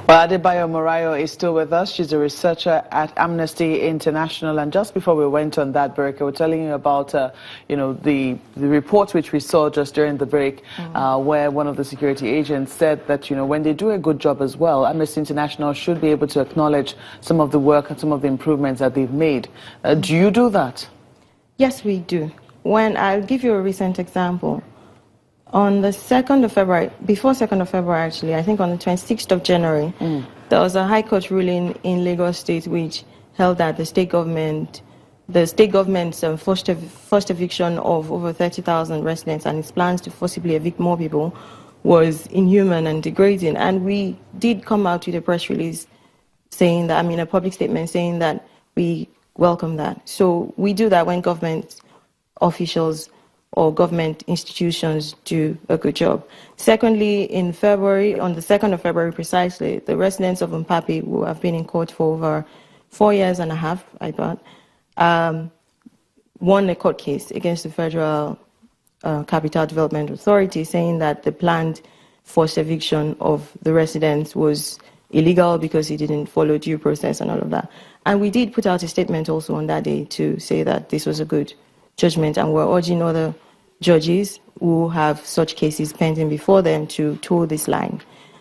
Well, Adebayo Morayo is still with us. She's a researcher at Amnesty International. And just before we went on that break, I was telling you about, the report which we saw just during the break, where one of the security agents said that, when they do a good job as well, Amnesty International should be able to acknowledge some of the work and some of the improvements that they've made. Do you do that? Yes, we do. I'll give you a recent example. On the 2nd of February, before 2nd of February actually, I think on the 26th of January, there was a High Court ruling in Lagos State which held that the state government's forced eviction of over 30,000 residents and its plans to forcibly evict more people was inhuman and degrading. And we did come out with a press release saying that, a public statement saying that we welcome that. So we do that when government officials or government institutions do a good job. Secondly, in February, on the 2nd of February precisely, the residents of Mpapi, who have been in court for over 4 years and a half, I thought, won a court case against the Federal Capital Development Authority, saying that the planned forced eviction of the residents was illegal because it didn't follow due process and all of that. And we did put out a statement also on that day to say that this was a good judgment, and we're urging other judges who have such cases pending before them to toe this line.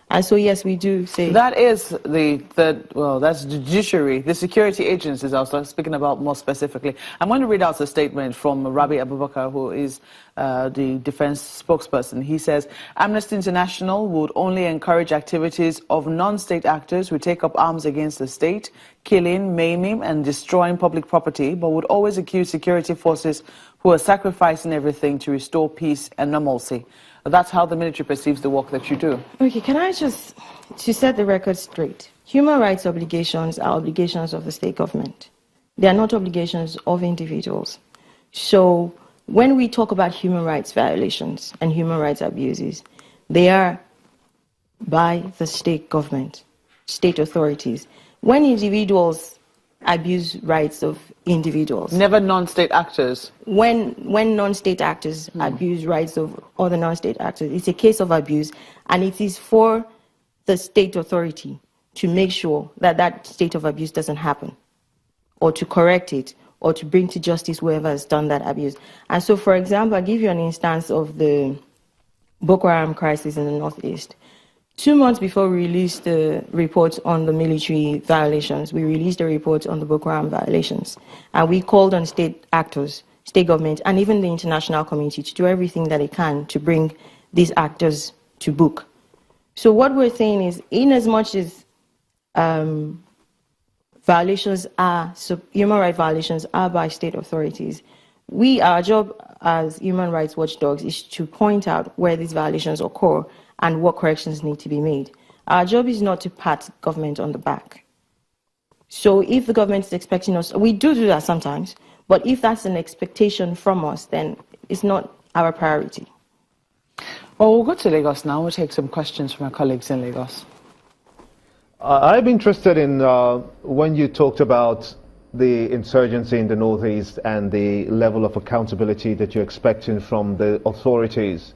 And so, yes, we do say... That is that's the judiciary, the security agencies I was speaking about more specifically. I'm going to read out a statement from Rabi Abubakar, who is the defense spokesperson. He says, Amnesty International would only encourage activities of non-state actors who take up arms against the state, killing, maiming, and destroying public property, but would always accuse security forces who are sacrificing everything to restore peace and normalcy. That's how the military perceives the work that you do. Okay, can I just, to set the record straight, human rights obligations are obligations of the state government. They are not obligations of individuals. So when we talk about human rights violations and human rights abuses, they are by the state government, state authorities. When individuals abuse rights of individuals. Never non-state actors. When non-state actors abuse rights of other non-state actors, it's a case of abuse, and it is for the state authority to make sure that that state of abuse doesn't happen, or to correct it, or to bring to justice whoever has done that abuse. And so, for example, I'll give you an instance of the Boko Haram crisis in the Northeast. 2 months before we released the report on the military violations, we released a report on the Boko Haram violations. And we called on state actors, state government, and even the international community to do everything that they can to bring these actors to book. So what we're saying is, in as much as violations are, human rights violations are by state authorities, our job as human rights watchdogs is to point out where these violations occur and what corrections need to be made. Our job is not to pat government on the back. So if the government is expecting us, we do that sometimes, but if that's an expectation from us, then it's not our priority. Well, we'll go to Lagos now. We'll take some questions from our colleagues in Lagos. I'm interested in when you talked about the insurgency in the Northeast and the level of accountability that you're expecting from the authorities,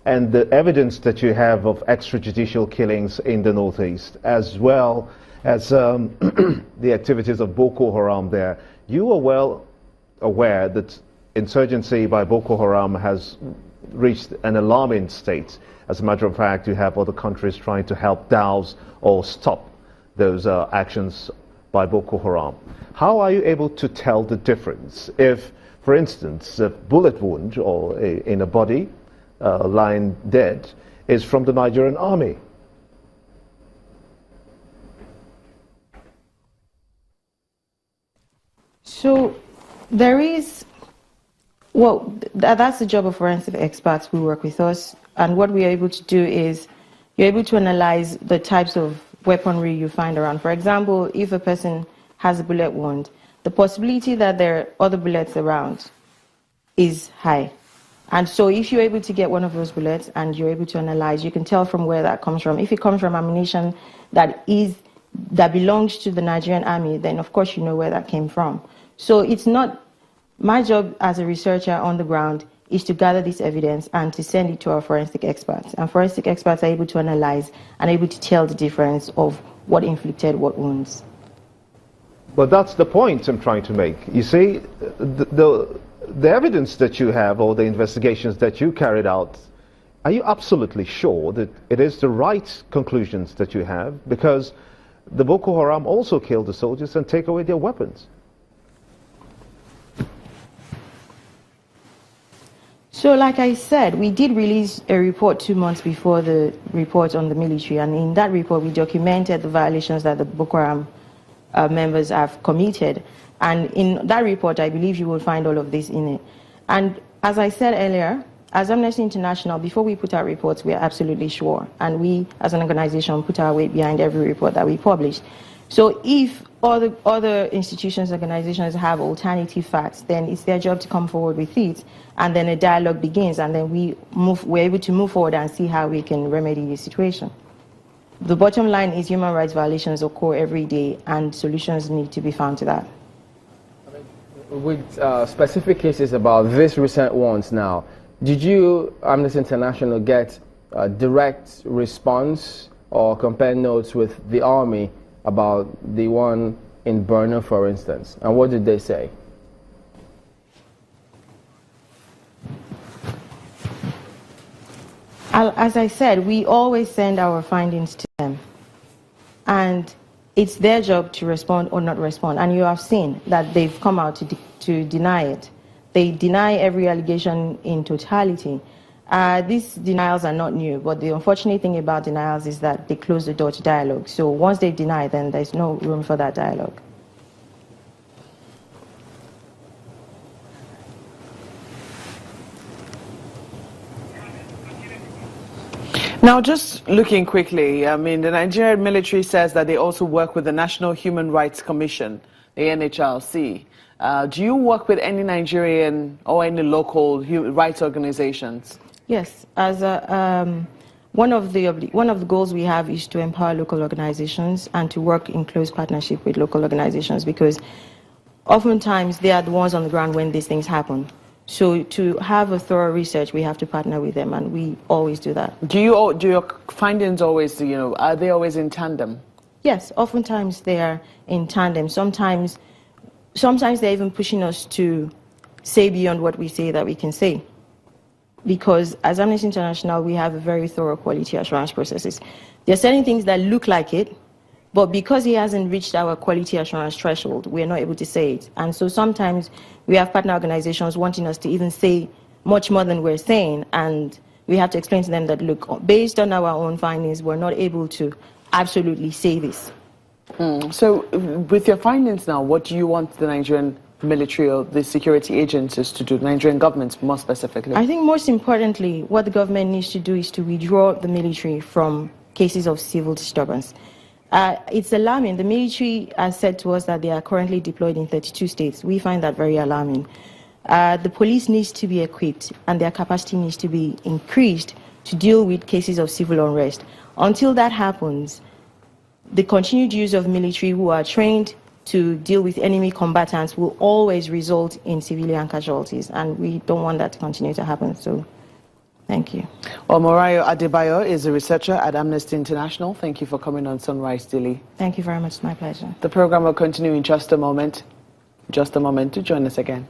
and the evidence that you have of extrajudicial killings in the Northeast, as well as the activities of Boko Haram there. You are well aware that insurgency by Boko Haram has reached an alarming state. As a matter of fact, you have other countries trying to help douse or stop those actions by Boko Haram. How are you able to tell the difference if, for instance, a bullet wound or in a body lying dead is from the Nigerian army? So there is, well, that's the job of forensic experts who work with us, and what we are able to do is you're able to analyze the types of weaponry you find around. For example, if a person has a bullet wound, the possibility that there are other bullets around is high. And so if you're able to get one of those bullets and you're able to analyze, you can tell from where that comes from. If it comes from ammunition that belongs to the Nigerian army, then of course you know where that came from. So it's not, my job as a researcher on the ground is to gather this evidence and to send it to our forensic experts. And forensic experts are able to analyze and able to tell the difference of what inflicted what wounds. But that's the point I'm trying to make. You see, the evidence that you have, or the investigations that you carried out, are you absolutely sure that it is the right conclusions that you have? Because the Boko Haram also killed the soldiers and take away their weapons. So like I said, we did release a report 2 months before the report on the military, and in that report we documented the violations that the Boko Haram members have committed. And in that report, I believe you will find all of this in it. And as I said earlier, as Amnesty International, before we put out reports, we are absolutely sure. And we, as an organization, put our weight behind every report that we publish. So if other institutions, organizations have alternative facts, then it's their job to come forward with it. And then a dialogue begins, and then we're able to move forward and see how we can remedy the situation. The bottom line is human rights violations occur every day, and solutions need to be found to that. With specific cases about these recent ones now, did you, Amnesty International, get a direct response or compare notes with the army about the one in Borno, for instance? And what did they say? As I said, we always send our findings to them. And it's their job to respond or not respond. And you have seen that they've come out to deny it. They deny every allegation in totality. These denials are not new, but the unfortunate thing about denials is that they close the door to dialogue. So once they deny, then there's no room for that dialogue. Now, just looking quickly, I mean, the Nigerian military says that they also work with the National Human Rights Commission, the NHRC. Do you work with any Nigerian or any local human rights organizations? Yes, as one of the goals we have is to empower local organizations and to work in close partnership with local organizations, because oftentimes they are the ones on the ground when these things happen. So to have a thorough research, we have to partner with them, and we always do that. Do your findings always, are they always in tandem? Yes, oftentimes they are in tandem. Sometimes they're even pushing us to say beyond what we say that we can say. Because as Amnesty International, we have a very thorough quality assurance processes. There are certain things that look like it, but because he hasn't reached our quality assurance threshold, we're not able to say it. And so sometimes we have partner organizations wanting us to even say much more than we're saying, and we have to explain to them that, look, based on our own findings, we're not able to absolutely say this. So with your findings now, what do you want the Nigerian military or the security agencies to do, the Nigerian government more specifically? I think most importantly, what the government needs to do is to withdraw the military from cases of civil disturbance. It's alarming. The military has said to us that they are currently deployed in 32 states. We find that very alarming. The police needs to be equipped, and their capacity needs to be increased to deal with cases of civil unrest. Until that happens, the continued use of military who are trained to deal with enemy combatants will always result in civilian casualties, and we don't want that to continue to happen. So, thank you. Well, Morayo Adebayo is a researcher at Amnesty International. Thank you for coming on Sunrise Daily. Thank you very much. It's my pleasure. The program will continue in just a moment. To join us again.